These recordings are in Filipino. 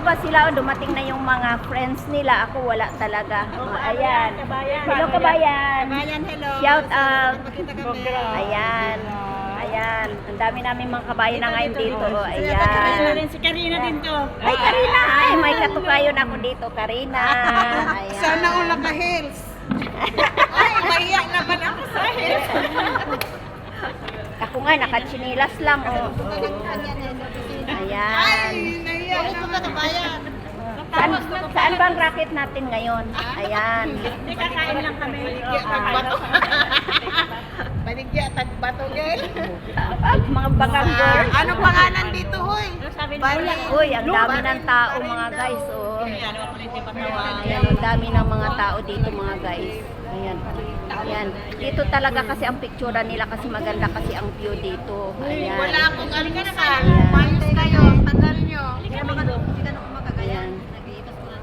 pa sila, oh, dumating na yung mga friends nila. Ako wala talaga. Oh, ayan. Hello, kabayan. Kabayan, hello. Shout out. Magkita kami. Ayan. Ayan. Ang dami namin mga kabayan na ngayon dito. Oh, Karina ayan. rin. Si Karina din to. Ay, Karina. Ay, may katukayon ako dito, Karina. Ayan. Sana all naka-heels. Ay, maiyak naman ako sa heels. Ako nga, nakatsinilas lang. Oh. Ayan. Ay, naiyak naman. Kabayan. Saan bang racket natin ngayon? Ayan. Kakain lang kami. Tagbato. Baligya, tagbato, girl. Mga bagang girl. Ano pangalan dito, hoy? Uy, ang dami ng tao mga guys. Oh. Ayan, ang dami ng mga tao dito mga guys. Ayan. Ayan. Dito talaga kasi ang picture nila kasi maganda kasi ang view dito. Ayan. Wala akong almusal. Mayos kayo. Tagal nyo. Ayan.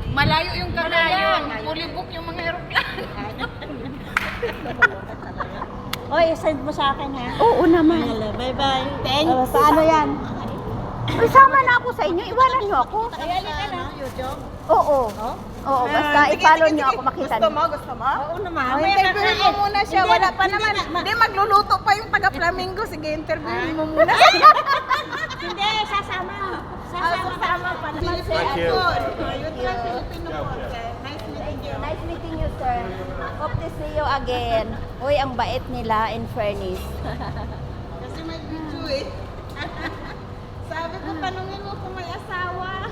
Malayo yung Cagayan. Fully book yung mga aeroplano. Oy, send mo sa akin ha. Oo naman. Bye-bye. Thanks. Paano yan? Uy, sama na ako sa inyo. Iwanan nyo ako. Ayali ka na. YouTube? Oo. Oo, basta i-follow nyo ako makita Gusto nyo. mo? Gusto mo? Oo naman. Interviewin mo muna siya. Wala pa naman. Hindi, magluluto pa yung taga-Flamingo. Sige, interviewin mo muna. Hindi, sasama. Sasama pa naman si Thank Adol. you. You try Filipino food. Nice meeting you. Nice meeting you, sir. Hope to see you again. Uy, ang bait nila in fairness. Kasi may video eh. Sabi ko, tanungin mo kung may asawa.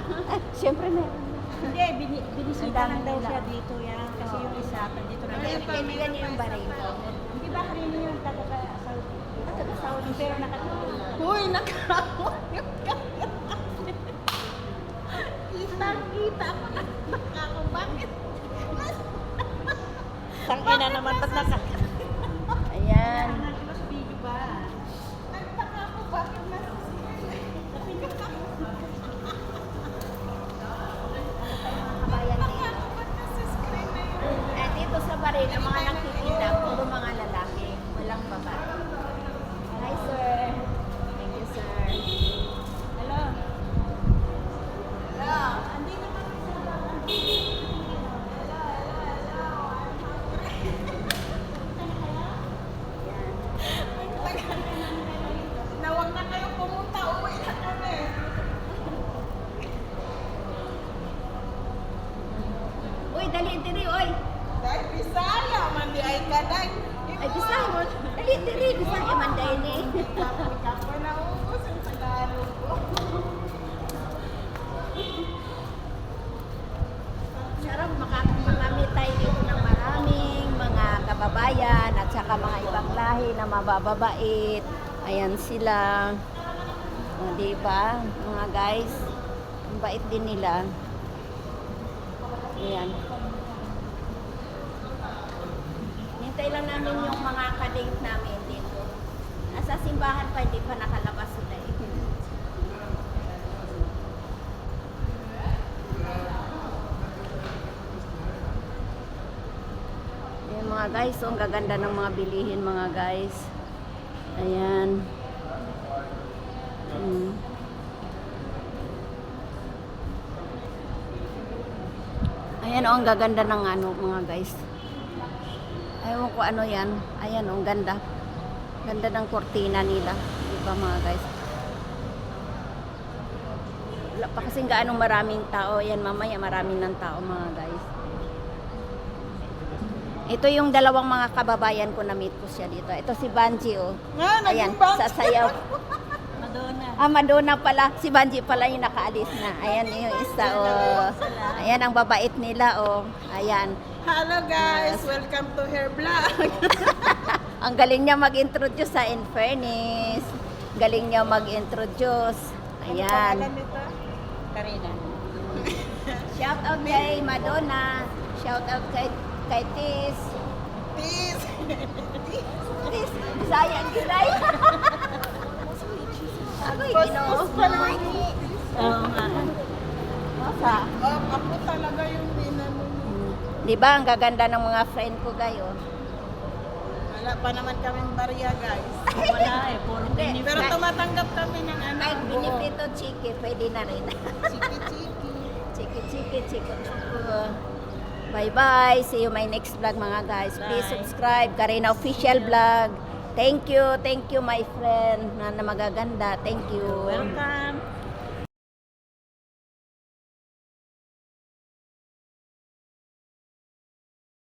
Siyempre meron. Hindi, binisita lang daw siya dito yan. Kasi yung isa, dito na. Kaibigan niyo yung baray ko. Hindi ba kanina yung taga-Saudi? Taga-Saudi, pero nakatulog. Uy, nakakawag yung kanya. Kitang-kita ko na ako. Bakit? Tangina naman, ba't naka... Ayan. Mas video ba? Nagtaka ako, bakit Kabayan dito. Dito sa baray, ang mga nakikita, puro mga lalaki. Walang babae. Hi, sir. Thank you, sir. Hello? Nawag na kayo pumunta, uwi na kami. Uy, dali, dali, uy. Dahil Bisaya, mandi ay kaday. Ay, Bisaya mo. Dali, dali, Bisaya man dahil ni. Kapo na ubos yung Tagalog ko. Sarap makamit tayo dito ng maraming mga kababayan at saka mga ibang lahi na mabababait. Ayan sila. O, diba? Mga guys, ang bait din nila. Ayan. Hintay lang namin yung mga kadate namin dito. Nasa simbahan pa, hindi pa nakalabas sila eh. Ayan mga guys, oh, ang gaganda ng mga bilihin mga guys. Ayan. Ayan oh, ang gaganda ng ano mga guys. Ayaw ko ano yan. Ayan oh, ang ganda. Ganda ng kortina nila. Diba mga guys? Wala pa kasing gaano maraming tao. Ayan mamaya maraming ng tao mga guys. Ito yung dalawang mga kababayan ko na meet ko siya dito. Ito si Banji oh. Ayan, sasayaw. Madonna. Ah, Madonna pala. Si Banji pala yung nakaalis na. Ayan yung isa oh. Ayan ang babait nila oh. Ayan. Hello guys, welcome to her vlog. Ang galing niya mag-introduce sa In Fairness. Galing niya mag-introduce. Ayan. nito? Karina. Shout out kay Madonna. Shout out kay Tis. Peace. Tis, Bisaya, Bisaya. Agoy, Ginoo. Oo nga. Masa. Ako talaga yung binanong. Di ba ang gaganda ng mga friend ko gayo? Wala pa naman kaming barya guys. Wala eh, puro Hindi. Pero tumatanggap kami ng ano. Kahit binipito chiki, pwede na rin. Chiki-chiki. Chiki, chiko. Bye-bye. See you my next vlog mga guys. Please Bye. subscribe. Karina Official Vlog. Thank you my friend na magaganda. Thank you. Welcome.